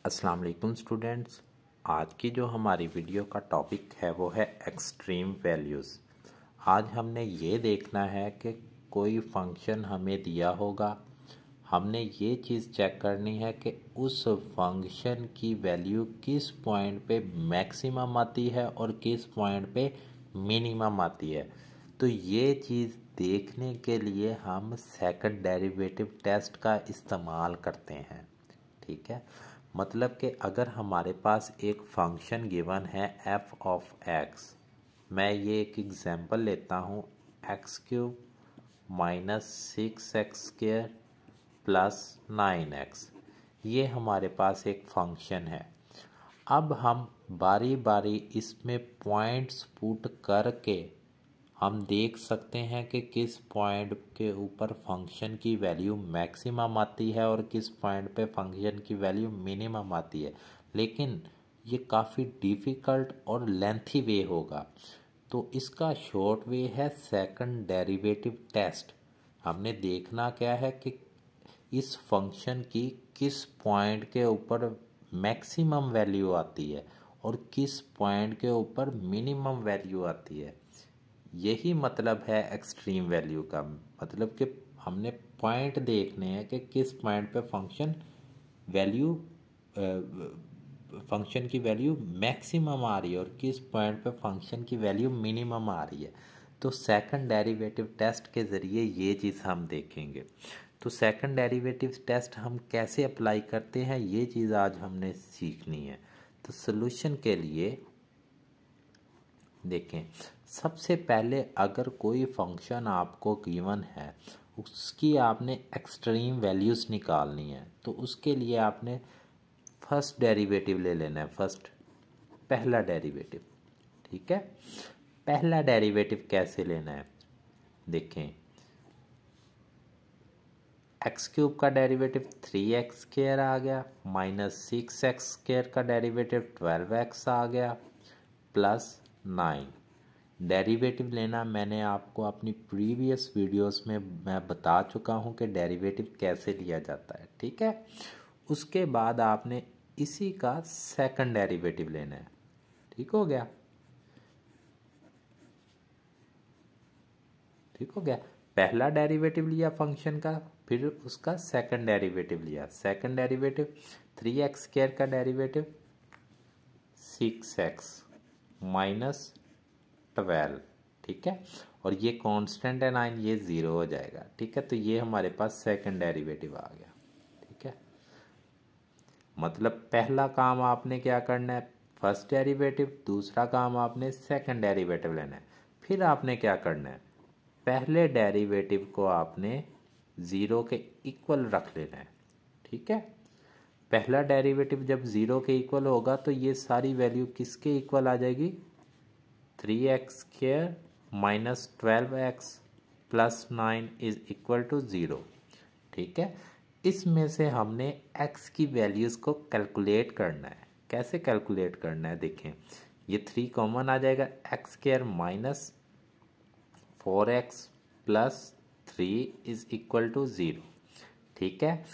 अस्सलाम वालेकुम स्टूडेंट्स। आज की जो हमारी वीडियो का टॉपिक है वो है एक्सट्रीम वैल्यूज़। आज हमने ये देखना है कि कोई फंक्शन हमें दिया होगा, हमने ये चीज़ चेक करनी है कि उस फंक्शन की वैल्यू किस पॉइंट पे मैक्सिमम आती है और किस पॉइंट पे मिनिमम आती है। तो ये चीज़ देखने के लिए हम सेकंड डेरिवेटिव टेस्ट का इस्तेमाल करते हैं। ठीक है, मतलब कि अगर हमारे पास एक फंक्शन गिवन है f ऑफ x, मैं ये एक एग्जांपल लेता हूँ x cube minus 6x² plus 9x। ये हमारे पास एक फंक्शन है। अब हम बारी बारी इसमें पॉइंट्स पुट करके हम देख सकते हैं कि किस पॉइंट के ऊपर फंक्शन की वैल्यू मैक्सिमम आती है और किस पॉइंट पे फंक्शन की वैल्यू मिनिमम आती है। लेकिन ये काफ़ी डिफ़िकल्ट और लेंथी वे होगा, तो इसका शॉर्ट वे है सेकंड डेरिवेटिव टेस्ट। हमने देखना क्या है कि इस फंक्शन की किस पॉइंट के ऊपर मैक्सिमम वैल्यू आती है और किस पॉइंट के ऊपर मिनिमम वैल्यू आती है। यही मतलब है एक्सट्रीम वैल्यू का, मतलब कि हमने पॉइंट देखने हैं कि किस पॉइंट पे वैल्यू फंक्शन की वैल्यू मैक्सिमम आ रही है और किस पॉइंट पे फंक्शन की वैल्यू मिनिमम आ रही है। तो सेकंड डेरिवेटिव टेस्ट के ज़रिए ये चीज़ हम देखेंगे। तो सेकंड डेरिवेटिव टेस्ट हम कैसे अप्लाई करते हैं ये चीज़ आज हमने सीखनी है। तो सॉल्यूशन के लिए देखें, सबसे पहले अगर कोई फंक्शन आपको गिवन है उसकी आपने एक्सट्रीम वैल्यूज़ निकालनी है, तो उसके लिए आपने फर्स्ट डेरिवेटिव ले लेना है। पहला डेरिवेटिव। ठीक है, पहला डेरिवेटिव कैसे लेना है देखें। एक्स क्यूब का डेरिवेटिव 3x² आ गया, माइनस 6x² का डेरिवेटिव 12x आ गया, प्लस 9। डेरिवेटिव लेना मैंने आपको अपनी प्रीवियस वीडियोस में मैं बता चुका हूँ कि डेरिवेटिव कैसे लिया जाता है। ठीक है, उसके बाद आपने इसी का सेकंड डेरिवेटिव लेना है। ठीक हो गया, ठीक हो गया। पहला डेरिवेटिव लिया फंक्शन का, फिर उसका सेकंड डेरिवेटिव लिया। सेकंड डेरिवेटिव 3x² का डेरिवेटिव 6x माइनस 12। ठीक है, और ये कांस्टेंट है 9, ये 0 हो जाएगा। ठीक है, तो ये हमारे पास सेकंड डेरिवेटिव आ गया। ठीक है, मतलब पहला काम आपने क्या करना है, फर्स्ट डेरिवेटिव। दूसरा काम आपने सेकंड डेरिवेटिव लेना है। फिर आपने क्या करना है, पहले डेरिवेटिव को आपने 0 के इक्वल रख लेना है। ठीक है, पहला डेरिवेटिव जब 0 के इक्वल होगा तो ये सारी वैल्यू किसके इक्वल आ जाएगी, 3x² minus 12x plus 9 is equal to 0। ठीक है, इसमें से हमने x की वैल्यूज़ को कैलकुलेट करना है। कैसे कैलकुलेट करना है देखें, ये 3 कॉमन आ जाएगा, x² minus 4x plus 3 is equal to 0। ठीक है,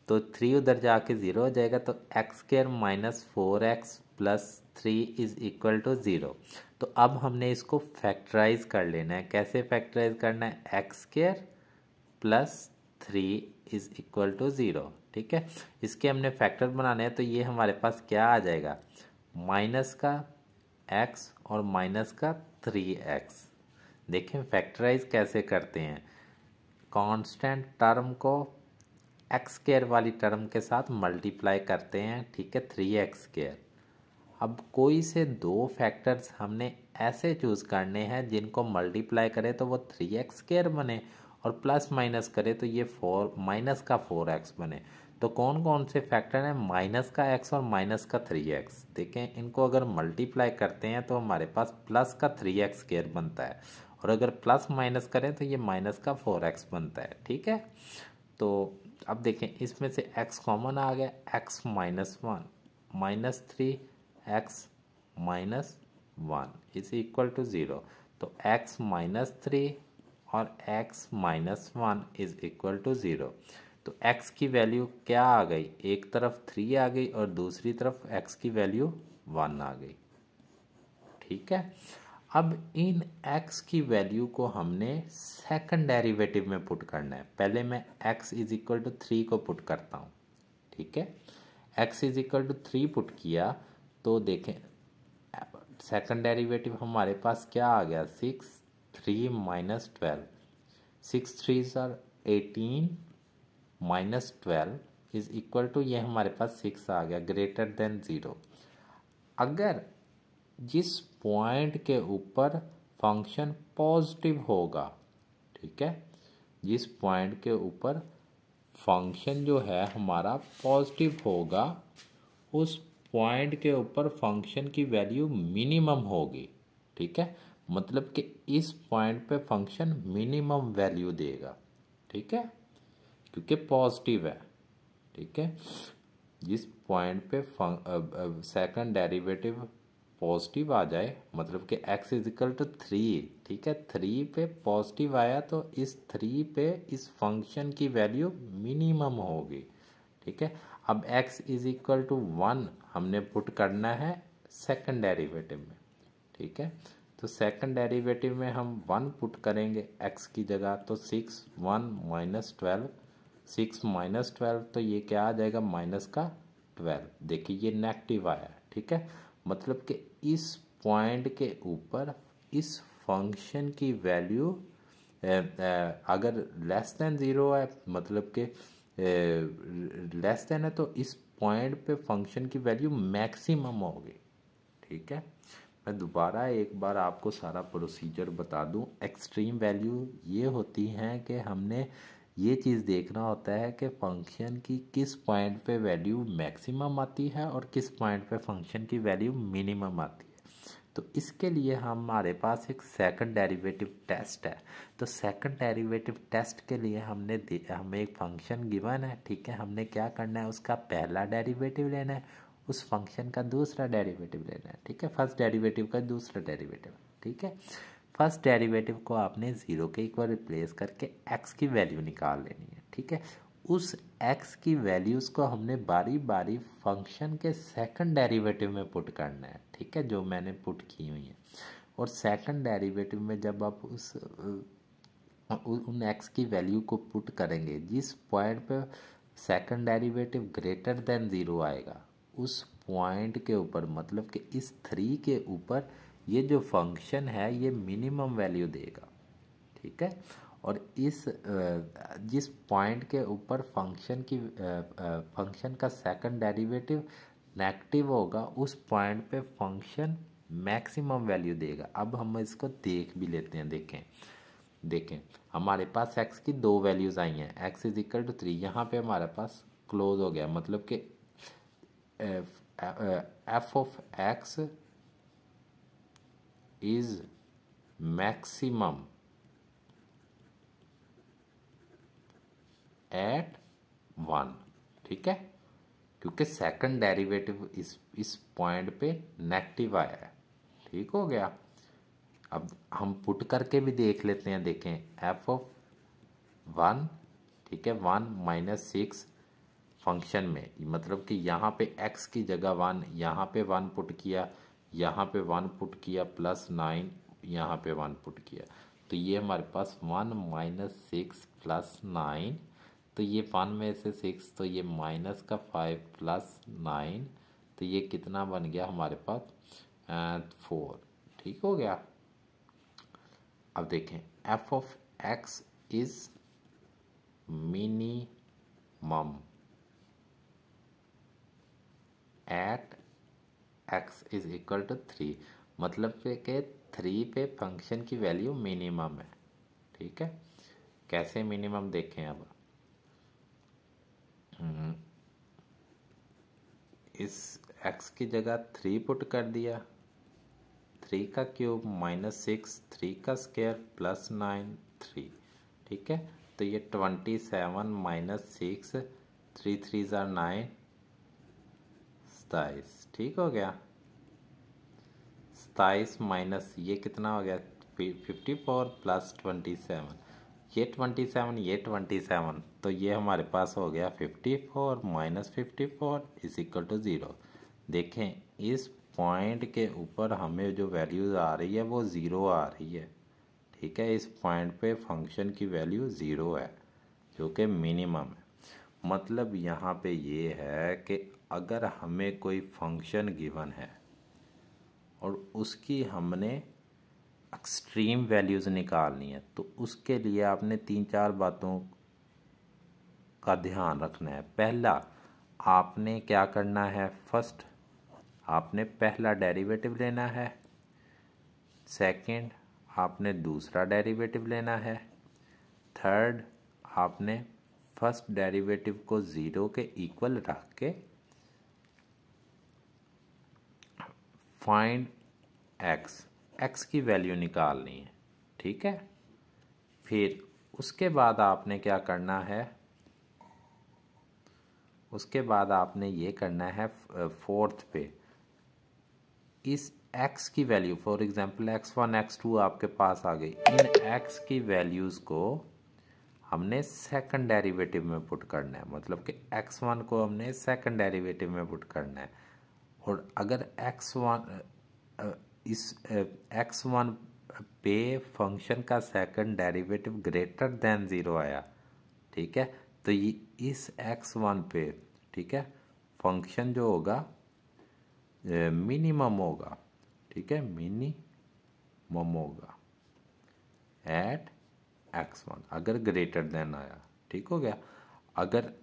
तो 3 उधर जाके 0 हो जाएगा, तो x² minus 4x plus 3 is equal to 0। तो अब हमने इसको फैक्टराइज कर लेना है। कैसे फैक्टराइज करना है, x² plus 3 is equal to 0। ठीक है, इसके हमने फैक्टर बनाने हैं, तो ये हमारे पास क्या आ जाएगा, माइनस का x और माइनस का 3x। देखें फैक्टराइज कैसे करते हैं, कांस्टेंट टर्म को x² वाली टर्म के साथ मल्टीप्लाई करते हैं। ठीक है, 3x²। अब कोई से दो फैक्टर्स हमने ऐसे चूज़ करने हैं जिनको मल्टीप्लाई करें तो वो 3x² बने और प्लस माइनस करें तो ये माइनस का 4x बने। तो कौन कौन से फैक्टर हैं, माइनस का x और माइनस का 3x। देखें इनको अगर मल्टीप्लाई करते हैं तो हमारे पास प्लस का 3x² बनता है, और अगर प्लस माइनस करें तो ये माइनस का 4x बनता है। ठीक है, तो अब देखें इसमें से x कॉमन आ गया, x minus 1 minus 3x minus 1 is equal to 0। तो x माइनस 3 और x minus 1 is equal to 0। तो x की वैल्यू क्या आ गई, एक तरफ 3 आ गई और दूसरी तरफ x की वैल्यू 1 आ गई। ठीक है, अब इन x की वैल्यू को हमने सेकंड डेरिवेटिव में पुट करना है। पहले मैं x इज इक्वल टू 3 को पुट करता हूँ। ठीक है, x is equal to 3 put किया तो देखें सेकंड डेरिवेटिव हमारे पास क्या आ गया, 6, 3 minus 12, 6 3 are 18 minus 12 is equal to, ये हमारे पास 6 आ गया, ग्रेटर देन 0। अगर जिस पॉइंट के ऊपर फंक्शन पॉजिटिव होगा, ठीक है, जिस पॉइंट के ऊपर फंक्शन जो है हमारा पॉजिटिव होगा, उस पॉइंट के ऊपर फंक्शन की वैल्यू मिनिमम होगी। ठीक है, मतलब कि इस पॉइंट पे फंक्शन मिनिमम वैल्यू देगा। ठीक है, क्योंकि पॉजिटिव है। ठीक है, जिस पॉइंट पे सेकंड डेरिवेटिव पॉजिटिव आ जाए, मतलब कि x इज इक्वल टू 3, ठीक है, 3 पे पॉजिटिव आया तो इस 3 पे इस फंक्शन की वैल्यू मिनिमम होगी। ठीक है, अब x इज इक्वल टू 1 हमने पुट करना है सेकंड डेरिवेटिव में। ठीक है, तो सेकंड डेरिवेटिव में हम 1 पुट करेंगे x की जगह, तो 6 1 माइनस 12, 6 माइनस 12 तो ये क्या आ जाएगा, माइनस का 12। देखिए ये नेगेटिव आया है। ठीक है, मतलब कि इस पॉइंट के ऊपर इस फंक्शन की वैल्यू अगर लेस देन 0 है, मतलब कि लेस देन है, तो इस पॉइंट पे फंक्शन की वैल्यू मैक्सिमम होगी। ठीक है, मैं दोबारा एक बार आपको सारा प्रोसीजर बता दूं। एक्सट्रीम वैल्यू ये होती हैं कि हमने ये चीज़ देखना होता है कि फंक्शन की किस पॉइंट पे वैल्यू मैक्सिमम आती है और किस पॉइंट पे फंक्शन की वैल्यू मिनिमम आती है। तो इसके लिए हमारे पास एक सेकंड डेरिवेटिव टेस्ट है। तो सेकंड डेरिवेटिव टेस्ट के लिए हमें एक फंक्शन गिवन है। ठीक है, हमने क्या करना है, उसका पहला डेरिवेटिव लेना है, उस फंक्शन का दूसरा डेरिवेटिव लेना है। ठीक है, फर्स्ट डेरिवेटिव का दूसरा डेरिवेटिव। ठीक है, फर्स्ट डेरिवेटिव को आपने 0 के इक्वल रिप्लेस करके x की वैल्यू निकाल लेनी है। ठीक है, उस x की वैल्यूज को हमने बारी बारी फंक्शन के सेकंड डेरिवेटिव में पुट करना है। ठीक है, जो मैंने पुट की हुई है। और सेकंड डेरिवेटिव में जब आप उन x की वैल्यू को पुट करेंगे, जिस पॉइंट पे सेकंड डेरिवेटिव ग्रेटर देन 0 आएगा, उस पॉइंट के ऊपर, मतलब कि इस 3 के ऊपर ये जो फंक्शन है ये मिनिमम वैल्यू देगा। ठीक है, और इस जिस पॉइंट के ऊपर फंक्शन का सेकंड डेरिवेटिव नेगेटिव होगा, उस पॉइंट पे फंक्शन मैक्सिमम वैल्यू देगा। अब हम इसको देख भी लेते हैं। देखें हमारे पास x की 2 वैल्यूज आई हैं, x इज इक्वल टू 3, यहाँ पे हमारे पास क्लोज हो गया, मतलब कि f of x is maximum at 1। ठीक है, क्योंकि सेकंड डेरिवेटिव इस पॉइंट पे नेगेटिव आया है। ठीक हो गया, अब हम पुट करके भी देख लेते हैं। देखें f ऑफ 1, ठीक है, 1 माइनस 6 फंक्शन में, मतलब कि यहाँ पे x की जगह 1, यहाँ पे 1 पुट किया, यहाँ पे 1 पुट किया, प्लस 9 यहाँ पे 1 पुट किया, तो ये हमारे पास 1 माइनस 6 प्लस 9, तो ये 1 में से 6, तो ये माइनस का 5 प्लस 9, तो ये कितना बन गया हमारे पास 4। ठीक हो गया। अब देखें f of x is minimum at x is equal to 3, मतलब कि 3 पे फंक्शन की वैल्यू मिनिमम है। ठीक है, कैसे मिनिमम देखें। अब इस x की जगह 3 पुट कर दिया, 3 का क्यूब माइनस 6, 3 का स्क्वायर प्लस 9, 3। ठीक है, तो ये 27 माइनस 6, 3 3 ज़ार 9, 27। ठीक हो गया, 27 माइनस ये कितना हो गया 54 प्लस 27, ये 27, ये 27, तो ये हमारे पास हो गया 54 माइनस 54 इज इक्वल टू 0। देखें इस पॉइंट के ऊपर हमें जो वैल्यूज आ रही है वो 0 आ रही है। ठीक है, इस पॉइंट पे फंक्शन की वैल्यू 0 है जो कि मिनिमम है। मतलब यहाँ पे ये है कि अगर हमें कोई फंक्शन गिवन है और उसकी हमने एक्सट्रीम वैल्यूज़ निकालनी है तो उसके लिए आपने 3-4 बातों का ध्यान रखना है। पहला, आपने क्या करना है, फर्स्ट आपने पहला डेरिवेटिव लेना है। सेकंड, आपने दूसरा डेरिवेटिव लेना है। थर्ड, आपने फर्स्ट डेरिवेटिव को 0 के इक्वल रख के फाइंड एक्स की वैल्यू निकालनी है। ठीक है, फिर उसके बाद आपने क्या करना है, उसके बाद आपने ये करना है फोर्थ पे इस x की value, for example x1 x2 आपके पास आ गई, इन x की वैल्यूज़ को हमने सेकंड डेरिवेटिव में पुट करना है। मतलब कि x1 को हमने सेकंड डेरिवेटिव में पुट करना है। और अगर x1 पे फंक्शन का सेकंड डेरिवेटिव ग्रेटर देन 0 आया, ठीक है, तो ये इस x1 पे, ठीक है, फंक्शन जो होगा मिनिमम होगा। ठीक है, मिनिमम होगा एट x1 अगर ग्रेटर देन आया। ठीक हो गया। अगर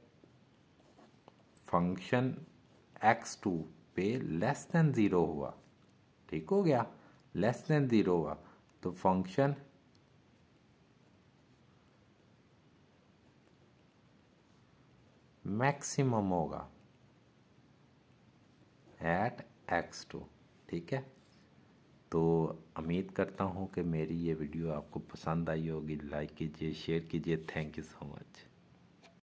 फंक्शन x2 पे लेस देन 0 हुआ, ठीक हो गया, लेस देन 0 हुआ तो फंक्शन मैक्सिमम होगा एट x2। ठीक है, तो उम्मीद करता हूँ कि मेरी ये वीडियो आपको पसंद आई होगी। लाइक कीजिए, शेयर कीजिए। Thank you so much.